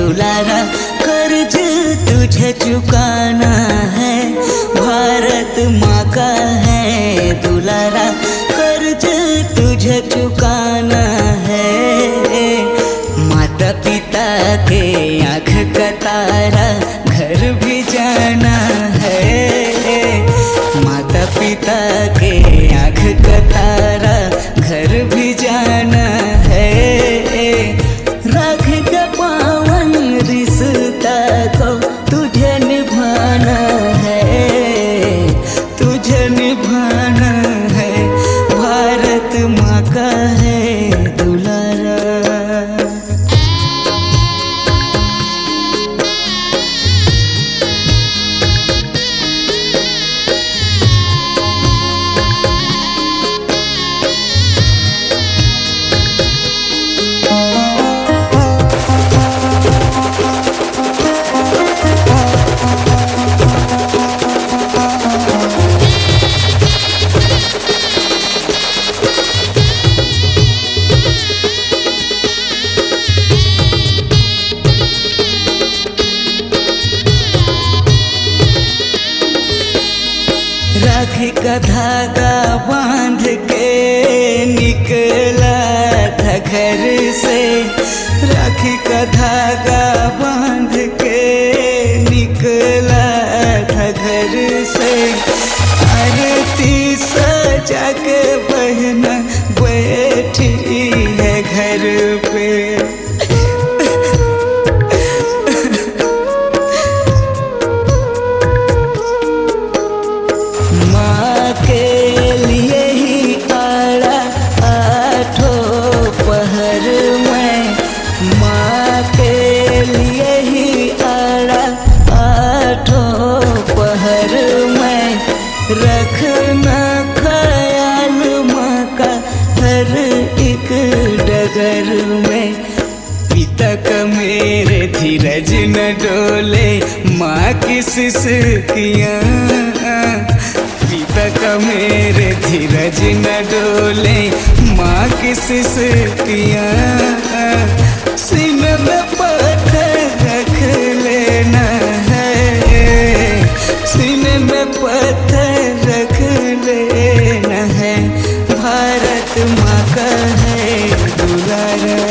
दुलारा, कर्ज तुझे चुकाना है, भारत माँ का है दुलारा, कर्ज तुझे चुकाना है। माता पिता के आँख का तारा, घर भी जाना है। माता पिता के आँख का तारा, घर भी जाना है। राख का पावन रिश्ता को तुझे निभाना है, तुझे निभाना है, भारत माँ का है दुलारा। राखी का धागा बांध के निकला था घर से, राखी का धागा बांध के निकला था घर से। आरती सजा के बहना बैठी है घर पे, माँ के लिए ही आड़ा आठों पहर में, माँ के लिए ही आड़ा आठों पहर में। रखना ख्याल माँ का हर एक डगर में, पिता का मेरे धीरज न डोले माँ की सिसकियाँ, पिता का मेरे धीरज न डोले माँ की सिसकियाँ। सीने में पत्थर रख लेना है, सीने में पत्थर रख लेना है, भारत माँ का है दुलारा।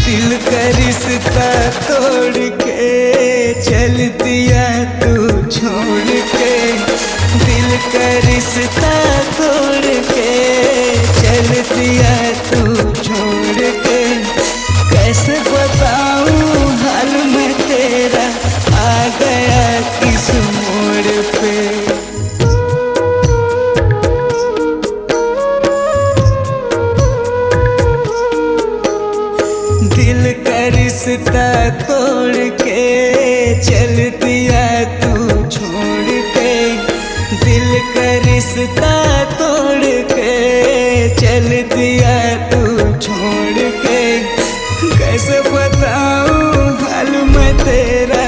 दिल का रिश्ता तोड़ के चल दिया तू छोड़ के, दिल का रिश्ता तोड़ के चल दिया तू छोड़ के। कैसे बताऊं हाल में तेरा, आ गया किस मोड़ पे। दिल का रिश्ता तोड़ के चल दिया तू छोड़ के, दिल का रिश्ता तोड़ के चल दिया तू छोड़ के। कैसे बताऊं हाल में तेरा,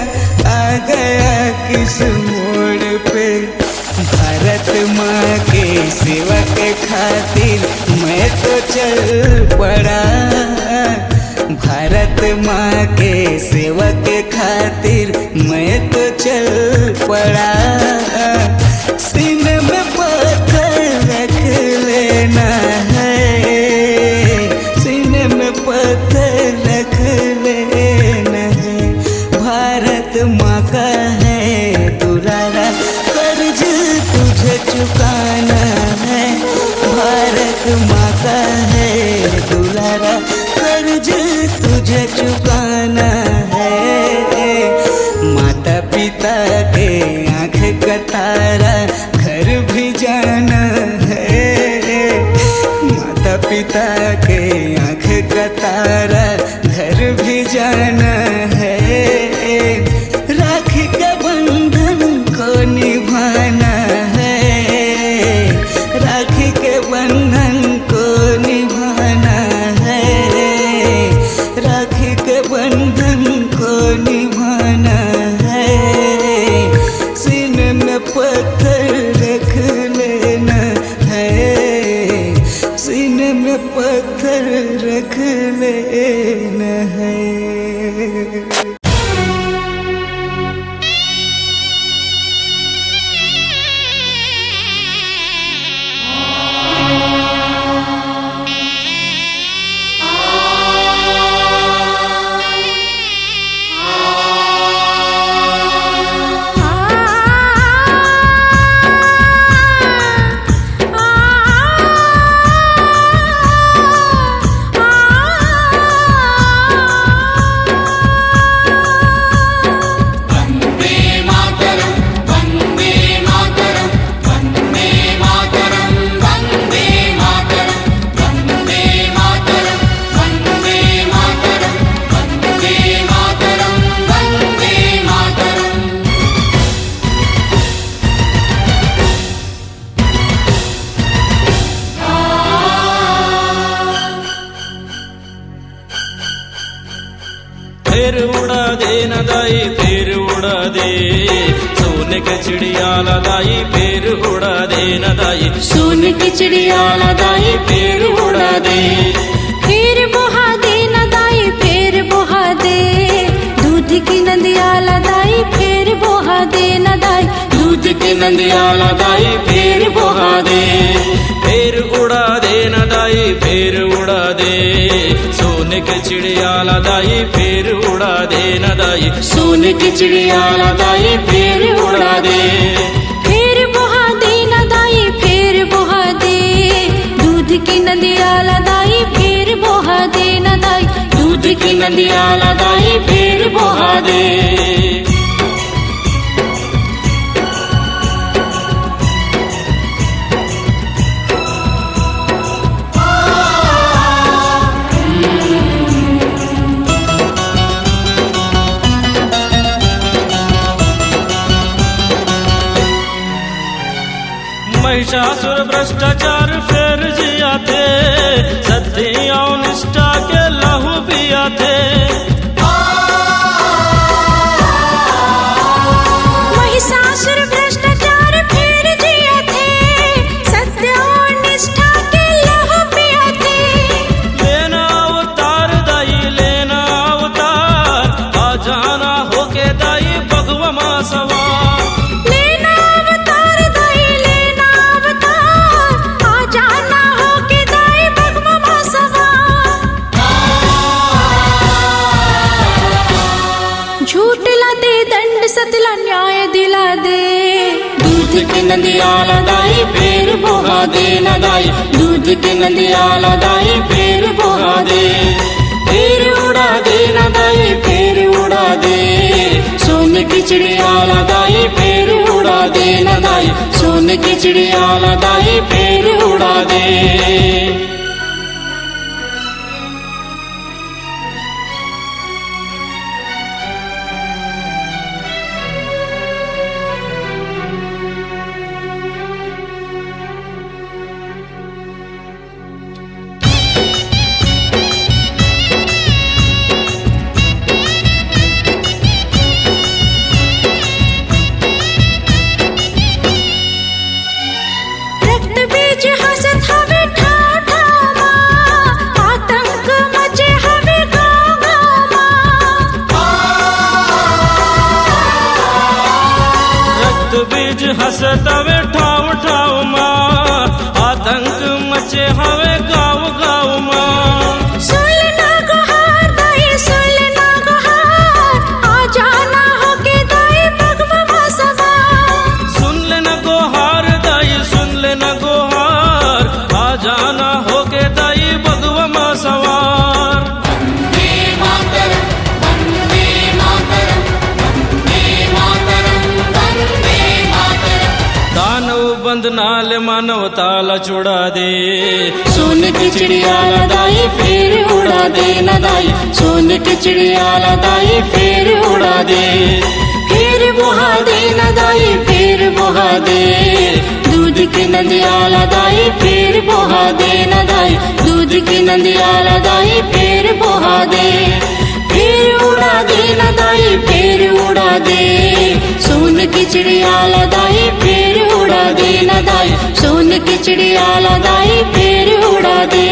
आ गया किस मोड़ पे। भारत माँ के सेवा के खातिर मैं तो चल पड़ा, भारत माँ के सेवा के खातिर मैं तो चल पड़ा। सीने में पत्थर रख लेना है, सीने में पत्थर रख लेना है, भारत माँ का है दुलारा, कर्ज तुझे चुकाना है, भारत माँ का है दुलारा, कर्ज तुझे चुकाना है। माता पिता के आँख का तारा, घर भी जाना दाई फिर उड़ा दे, सोने के चिड़िया ला दाई फिर उड़ा दे न दाई, सोने की चिड़िया ला दाई फिर उड़ा दे। फिर बोहा दे न दाई फिर बोहा दे, दूध की नदिया ला दाई फिर बोहा दे न दाई, दूध की नदिया ला दाई फिर बहा दे। फिर उड़ा दे न दाई फिर उड़ा दे, सोने के चिड़िया ला दाई फिर उड़ा दे न दाई, सोने की चिड़िया ला दाई फिर उड़ा दे। फिर बोहा दे न दाई फिर बोहा दे, दूध की नदिया ला दाई फिर बोहा दे न दाई, दूध की नदिया ला दाई फिर बहा दे। महिषासुर भ्रष्टाचार फिर जिया थे, सत्य और निष्ठा के लहू पिया थे। महिषासुर भ्रष्टाचार फिर जिया थे, सत्य और निष्ठा के लहू पिया थे। लेना अवतार दाई लेना अवतार, आ जाना होके दाई भगवा माँ सवार। झूठ ला दे दंड सतला न्याय दिला दे, दूध की नदिया ला दाई फिर बहा दे न दाई, दूध की नदिया ला दाई फिर बहा दे। फिर उड़ा दे न दाई फिर उड़ा दे, सोने की चिड़िया ला दाई फिर उड़ा दे न दाई, सोने की चिड़िया ला दाई फिर उड़ा दे। बीज हसतवे ठाव ठाव माँ, आतंक मचे हवे गाँव गाँव माँ। सुनना गुहार दाई सुनना गुहार, आ जाना होके दाई भगवा माँ सवार। सुन लेना गोहार दाई सुन लेना गोहार, आ जाना होके दाई भगवा माँ सवार। नाल मानवता ला चुड़ा दे, सोने की चिड़िया ला दाई फिर उड़ा दे न दाई, सोने की चिड़िया ला दाई फिर उड़ा दे। फिर बहा दे न दाई फिर बहा दे, दूध की नदिया ला दाई फिर बहा दे न दाई, दूध की नदिया ला दाई फिर बहा दे। फिर उड़ा दे न दाई फिर उड़ा दे, सोने की चिड़िया ला दाई फिर उड़ा दे न दाई, सोने की चिड़िया ला दाई फिर उड़ा दे।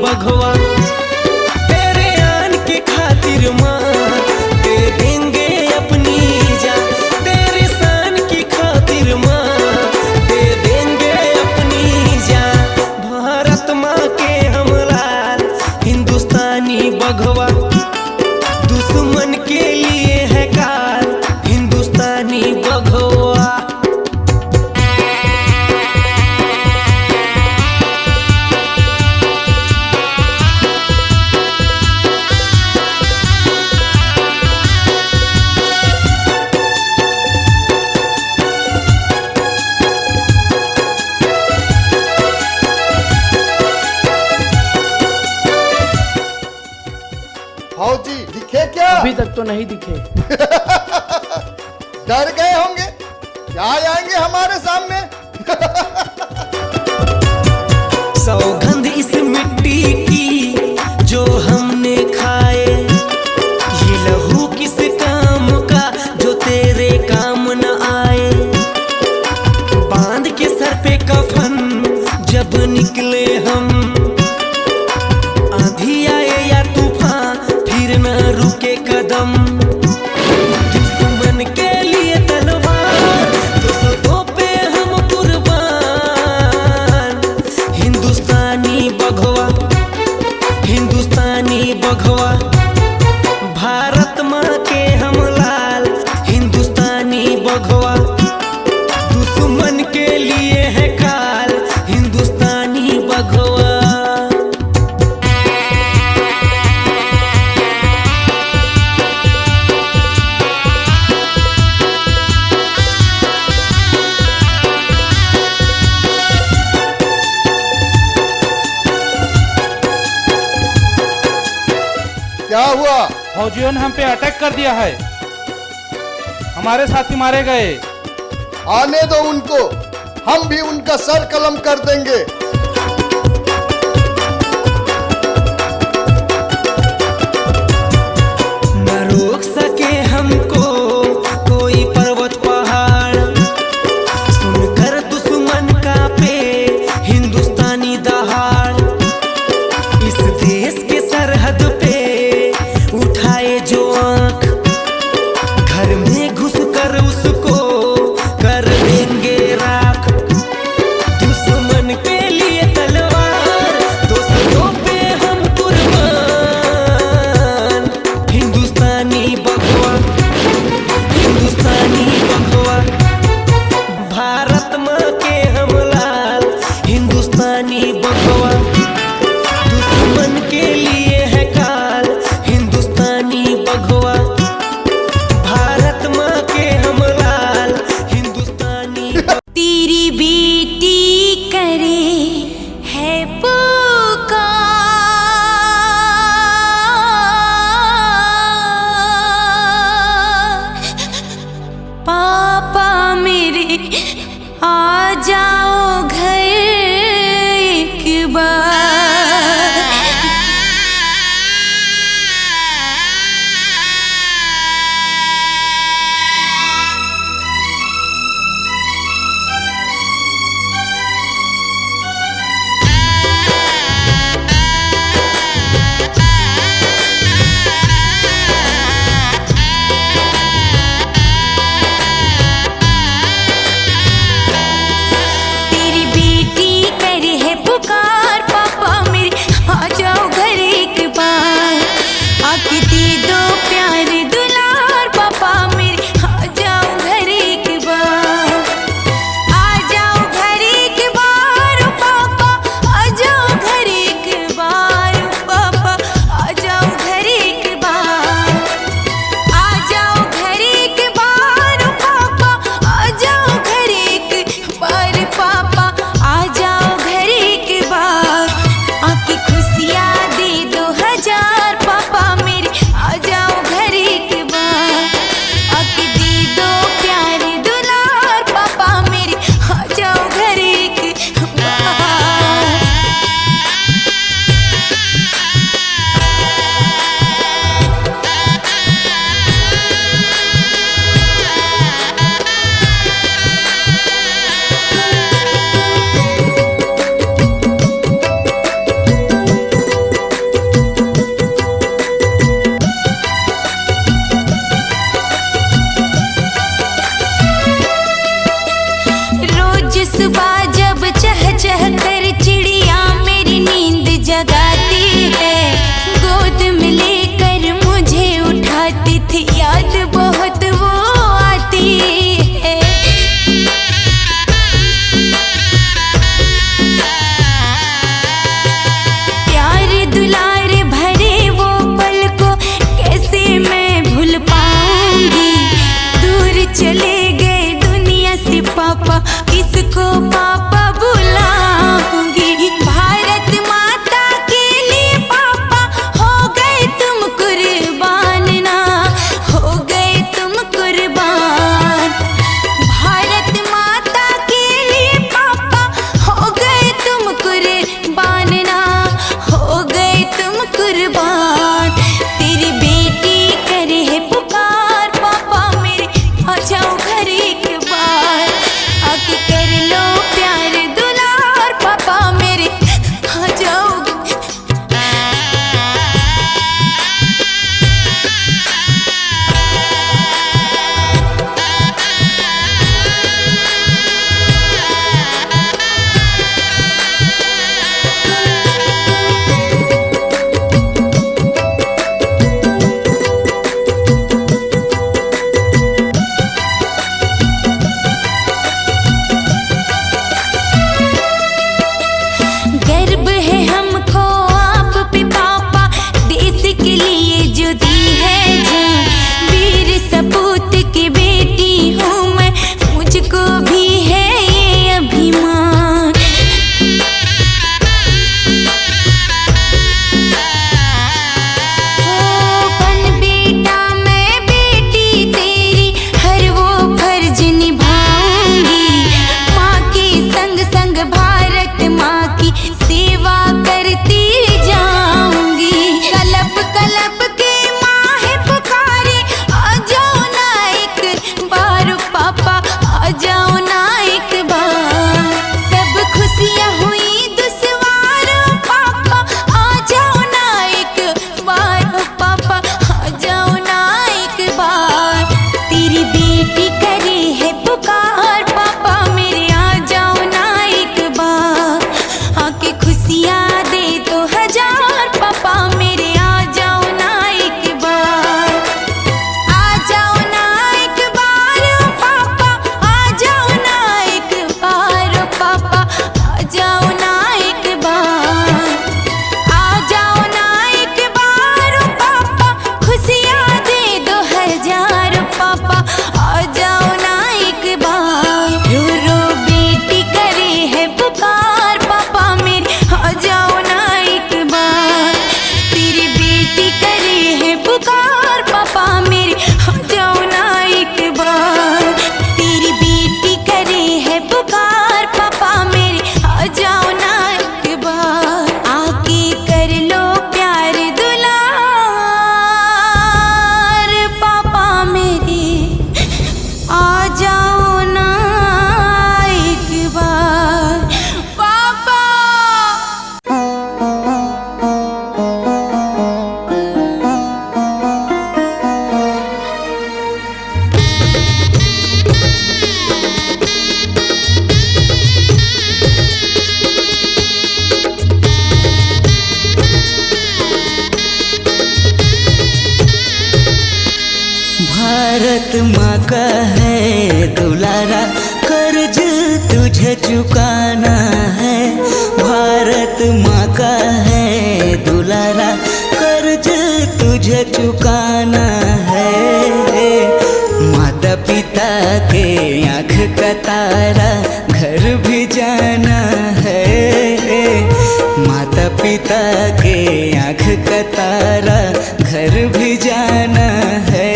बघवा तेरे आन के खातिर माँ दे देंगे अपनी जान, तेरे शान की खातिर माँ दे देंगे अपनी जान। भारत माँ के हम लाल हिंदुस्तानी बघवा, दुश्मन के लिए है काल हिंदुस्तानी बघवा। फौजी दिखे क्या? अभी तक तो नहीं दिखे। डर गए होंगे, क्या आएंगे हमारे सामने? सौगंध इस मिट्टी की जो हमने खाए, ये लहू किस काम का जो तेरे काम न आए। बांध के सर पे कफन जब निकले हम, आंधी आए या तूफान फिर न रुके कदम। दुश्मन के लिए तलवार दोस्तों पे हम कुर्बान। हिंदुस्तानी बघवा, हिंदुस्तानी बघवा, भारत माँ के हम लाल हिंदुस्तानी बघवा, दुश्मन के लिए है काल हिंदुस्तानी बघवा। क्या हुआ? फौजियों ने हम पे अटैक कर दिया है, हमारे साथी मारे गए। आने दो उनको, हम भी उनका सर कलम कर देंगे। न रोक सके हमको कोई पर्वत पहाड़, सुनकर दुश्मन का पे हिंदुस्तानी दहाड़। इस देश के सरहद पे उठाए जो आंख, घर में घुस कर उसको कर देंगे राख। दुश्मन के लिए तलवार दोस्तों पे हम कुर्बान। हिंदुस्तानी बघवा, हिंदुस्तानी बघवा, भारत माँ के हम लाल हिंदुस्तानी बघवा, दुश्मन के लिए भारत माँ का है दुलारा, कर्ज तुझे चुकाना है। भारत माँ का है दुलारा, कर्ज तुझे चुकाना है। माता पिता के आँख का तारा, घर भी जाना है। माता पिता के आँख का तारा, घर भी जाना है।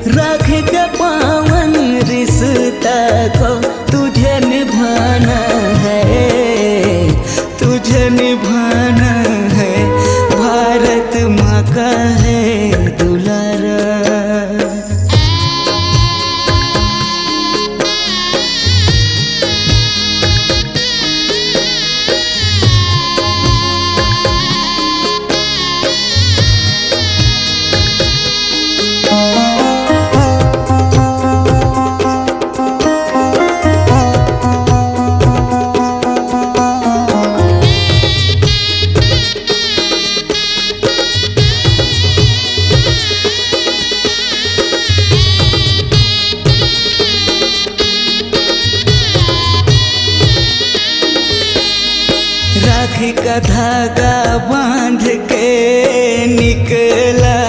राख का पावन रिश्ता को तुझे निभाना है, तुझे निभाना है। भारत माँ का है दुलारा। राखी का धागा बांध के निकला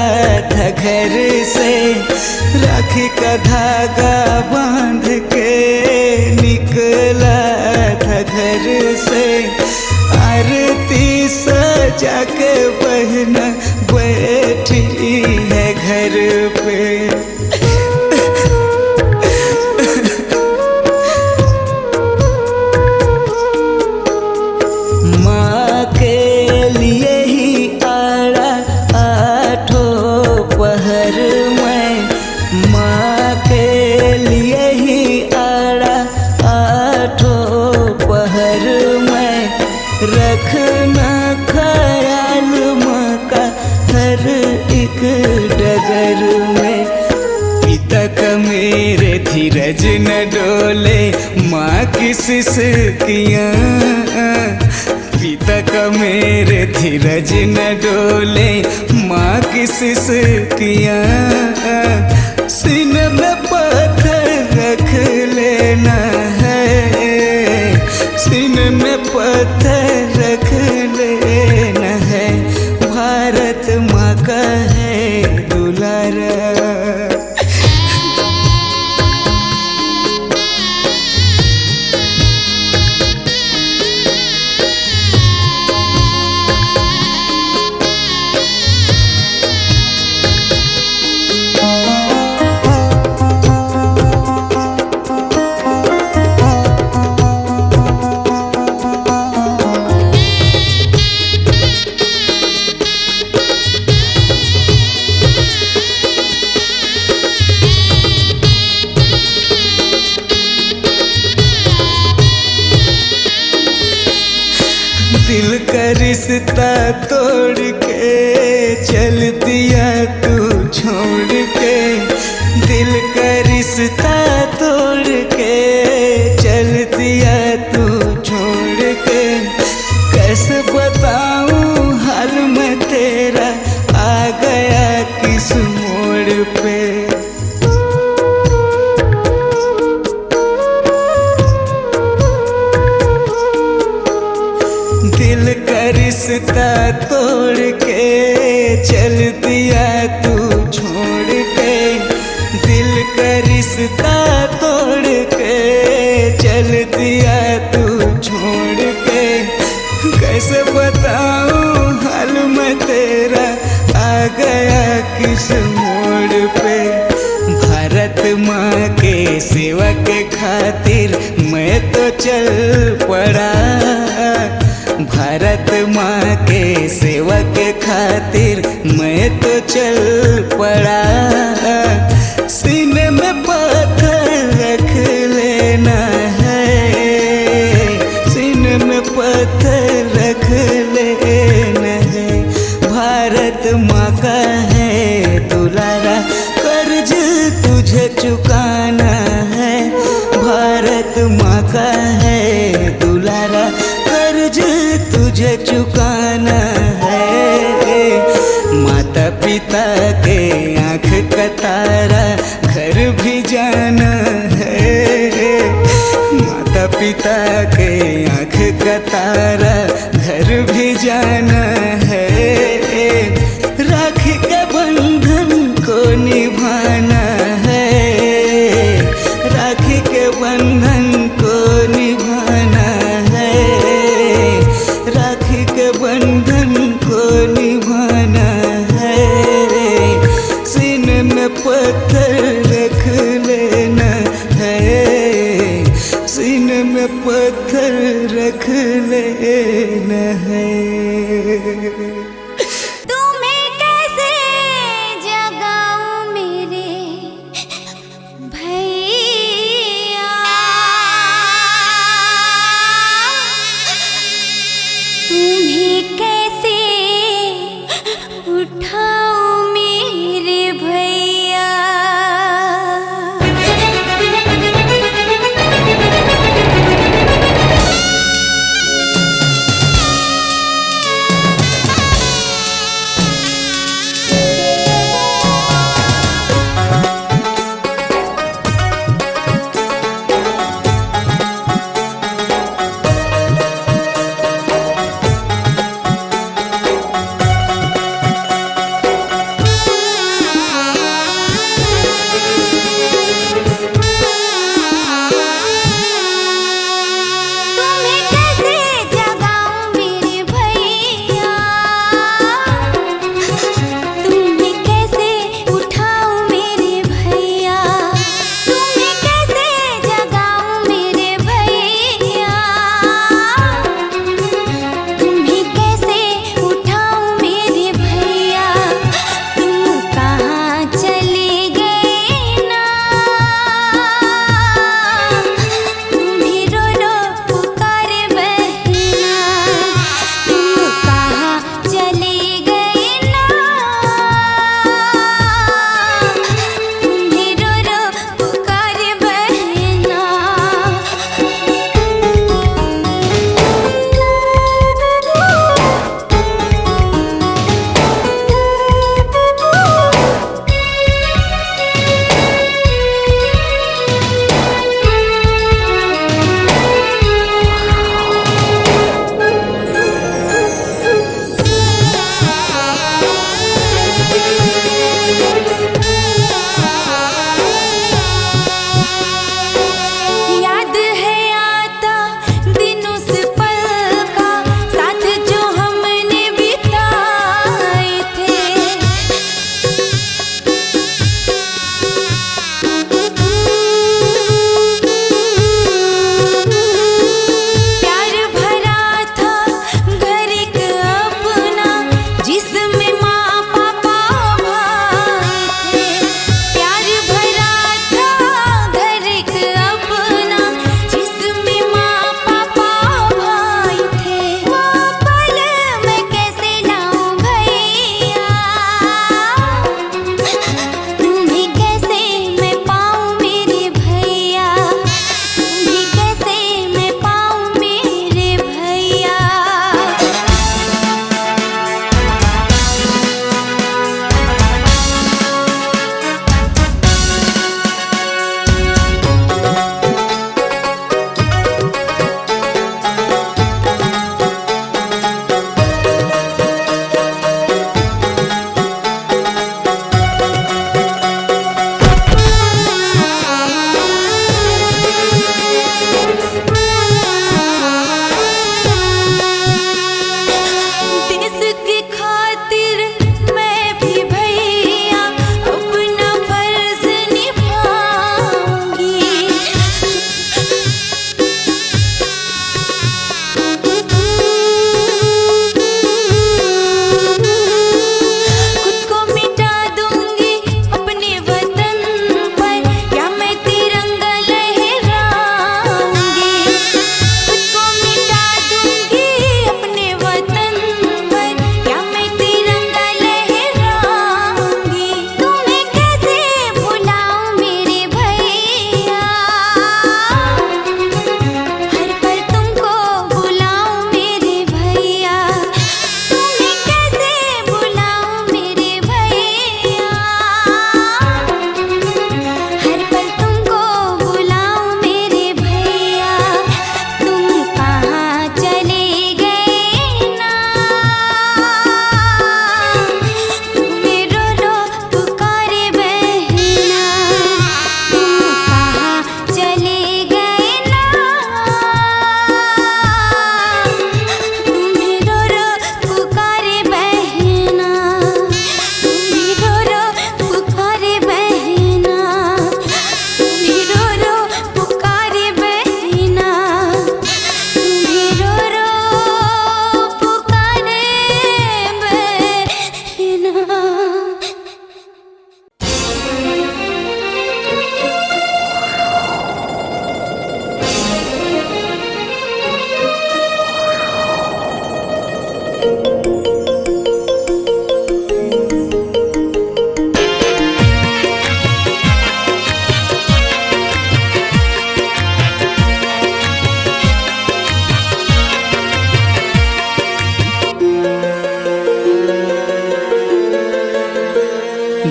था घर से, राखी का धागा बांध के निकला था घर से। आरती सजा के बहना बैठी है घर पे। माँ के लिए ही आड़ा आठों पहर में, माँ के लिए ही आड़ा आठों पहर में। रखना ख्याल माँ का हर एक डगर में। पिता का मेरे धीरज न डोले, माँ की सिसकियाँ। पिता का मेरे धीरज न डोले, माँ की सिसकियाँ। सीने में पत्थर रख लेना है, सीने में पत्थर रख लेना है। भारत माँ का है दुलारा। दिल का रिश्ता तोड़ के चल दिया तू छोड़ के। दिल का रिश्ता तोड़ के चल दिया तू छोड़ के। कैसे बताऊं हाल में तेरा, आ गया किस मोड़ पे। दिल का रिश्ता तोड़ के चल दिया तू छोड़ के। दिल का रिश्ता तोड़ के चल दिया तू छोड़ के। कैसे बताऊं हाल में तेरा, आ गया किस मोड़ पे। भारत माँ के सेवा के खातिर मैं तो चल पड़ा। भारत माँ के सेवा के खातिर मैं तो चल पड़ा। सीने में पत्थर रख लेना है, सीने में पत्थर रख लेना है। भारत माँ का है दुलारा, कर्ज तुझे चुकाना है। भारत माँ का है दुलारा, कर्ज तुझे चुकाना है। माता पिता के आँख का तारा, तुम्हारा घर भी जाना है। राखी के बंधन को निभाना है, राखी के बंधन को निभाना है, राखी के बंधन को निभाना है। सीने में पत्थर रख लेना है, सीने में पत्थर रख लेना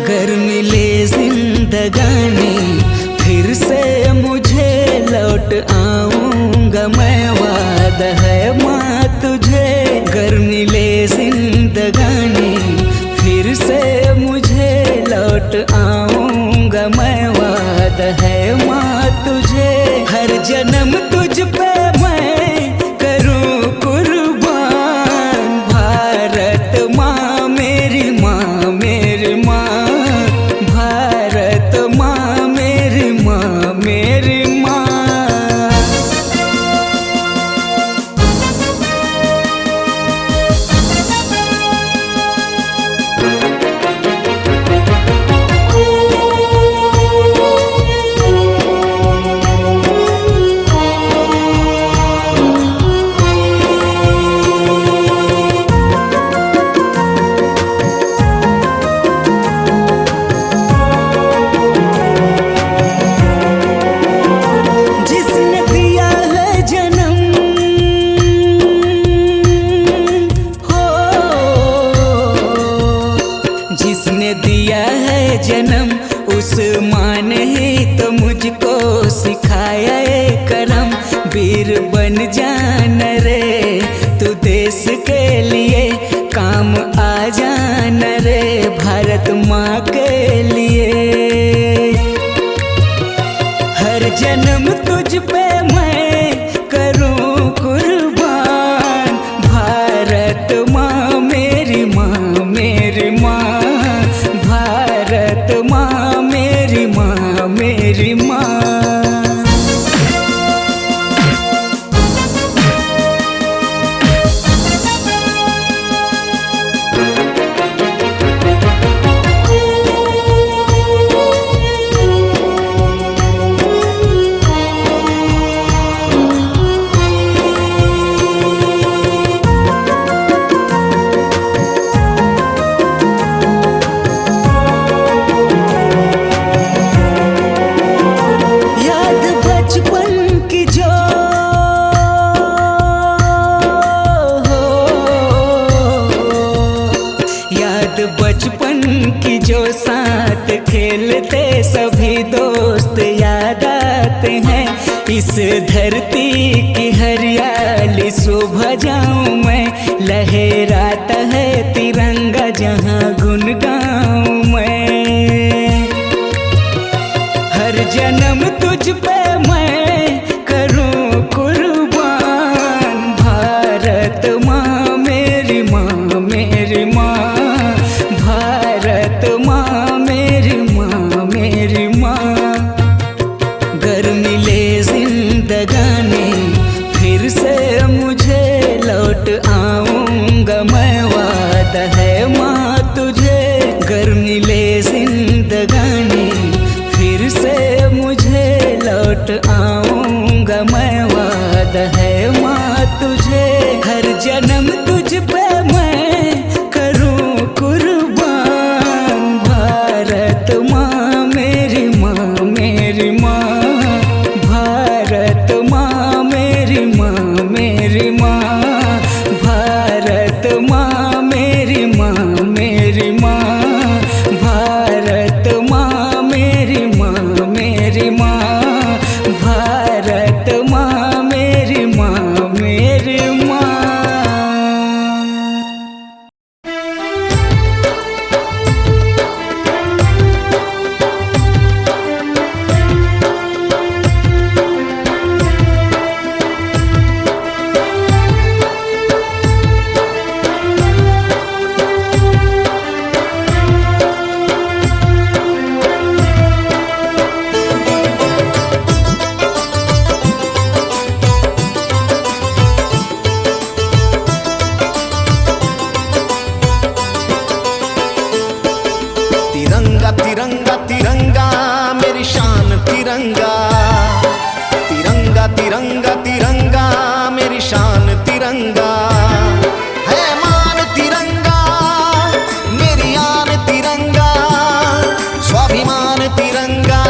गर मिले जिंदगानी फिर से मुझे लौट आऊंगा मैं, वादा है माँ तुझे। गर मिले जिंदगानी फिर से मुझे लौट आऊंगा मैं, वादा है माँ तुझे। हर जन्म तुझ पे मैं करूं कुर्बान, भारत माँ मेरी माँ मेरी माँ, भारत माँ मेरी माँ मेरी माँ। जिसने दिया है जन्म हो, जिसने दिया है जन्म उस माँ ने ही तो मुझको सिखाया ये करम। वीर बन जाना रे तू देश के लिए, काम आ जाना रे भारत माँ के लिए। हर जन्म तुझ पे मैं करूं कुर्बान, भारत माँ मेरी माँ मेरी माँ, भारत माँ मेरी माँ मेरी माँ। याद बचपन की जो याद बचपन की जो साथ खेलते सभी दोस्त याद आते हैं। इस धरती की हरियाली सुबह जाऊं मैं, लहराता है तिरंगा जहां गुनगाऊं मैं। हर जन्म तुझ पे मैं करूं कुर्बान, भारत माँ मेरी माँ मेरी माँ, भारत माँ मेरी माँ मेरी माँ। गर मिले जिंदगानी फिर से मुझे लौट आऊंगा मैं, वादा है माँ तुझे। गर मिले जिंदगानी फिर से मुझे लौट आऊंगा मैं, वादा है माँ तुझे। हर जन्म तुझ पे मैं करूं कुर्बान, भारत माँ मेरी माँ मेरी माँ, भारत माँ मेरी माँ मेरी माँ, भारत माँ मेरी माँ मेरी माँ, भारत माँ मेरी माँ मेरी माँ, भारत माँ मेरी माँ मेरी माँ। तिरंगा तिरंगा तिरंगा मेरी शान तिरंगा, तिरंगा तिरंगा तिरंगा मेरी शान तिरंगा। है मान तिरंगा मेरी आन तिरंगा, स्वाभिमान तिरंगा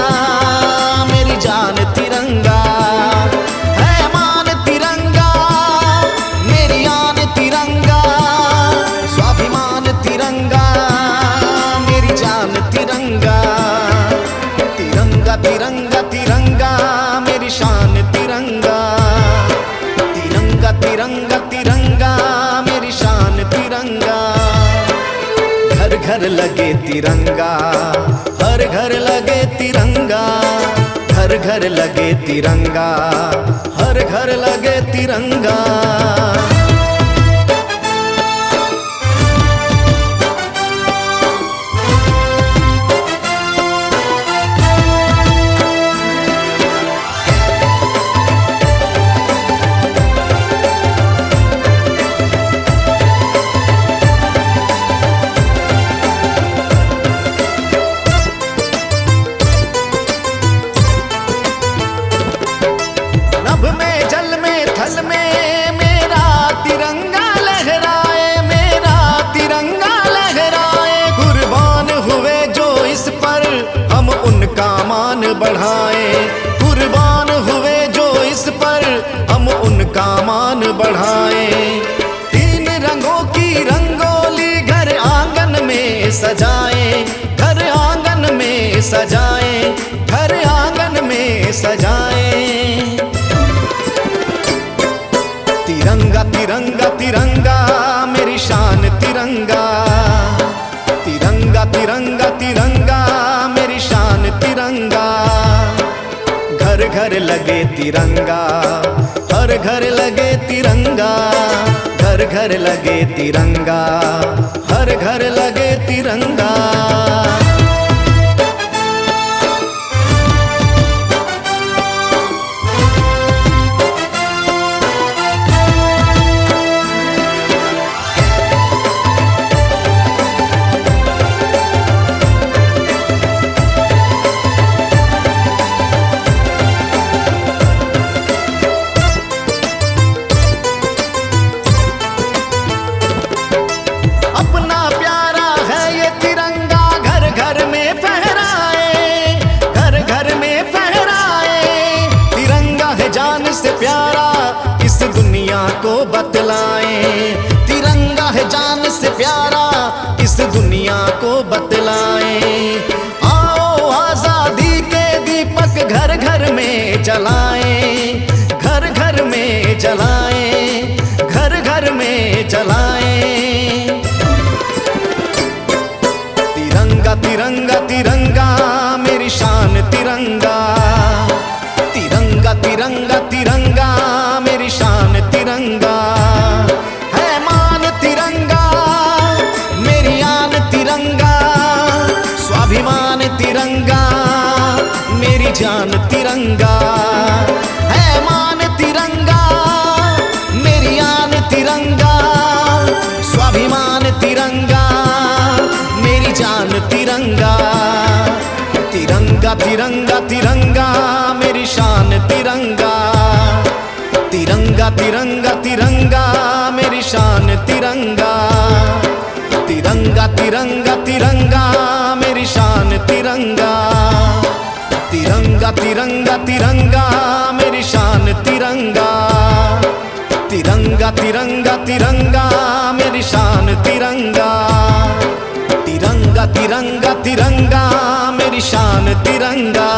मेरी जान तिरंगा। है मान तिरंगा मेरी आन तिरंगा, स्वाभिमान तिरंगा मेरी जान तिरंगा। घर लगे तिरंगा, हर घर लगे तिरंगा, घर घर लगे तिरंगा, हर घर लगे तिरंगा। नभ में जल में थल में मेरा तिरंगा लहराए, मेरा तिरंगा लहराए। कुर्बान हुए जो इस पर हम उनका मान बढ़ाए, कुर्बान हुए जो इस पर हम उनका मान बढ़ाए। तीन रंगों की रंगोली घर आंगन में सजाए, घर आंगन में सजाए, घर आंगन में सजाए। तिरंगा तिरंगा तिरंगा मेरी शान तिरंगा, तिरंगा तिरंगा तिरंगा मेरी शान तिरंगा। घर घर लगे तिरंगा, हर घर लगे तिरंगा, घर घर लगे तिरंगा, हर घर लगे तिरंगा। अपना प्यारा है ये तिरंगा, घर घर में फहराए, घर घर में फहराए। तिरंगा है जान से प्यारा, इस दुनिया को बतलाए। तिरंगा है जान से प्यारा, इस दुनिया को बतलाए। आओ आजादी के दीपक घर घर में जलाए, घर घर में जलाए, घर घर में जलाए। तिरंगा तिरंगा तिरंगा मेरी शान तिरंगा, तिरंगा तिरंगा तिरंगा मेरी शान तिरंगा। है मान तिरंगा मेरी आन तिरंगा, स्वाभिमान तिरंगा मेरी जान तिरंगा। है मान तिरंगा मेरी आन तिरंगा, स्वाभिमान तिरंगा मेरी जान तिरंगा। तिरंगा तिरंगा तिरंगा मेरी शान तिरंगा, तिरंगा तिरंगा तिरंगा मेरी शान तिरंगा। तिरंगा तिरंगा तिरंगा मेरी शान तिरंगा, तिरंगा तिरंगा तिरंगा मेरी शान तिरंगा। तिरंगा तिरंगा तिरंगा मेरी शान तिरंगा, तिरंगा तिरंगा तिरंगा मेरी शान तिरंगा।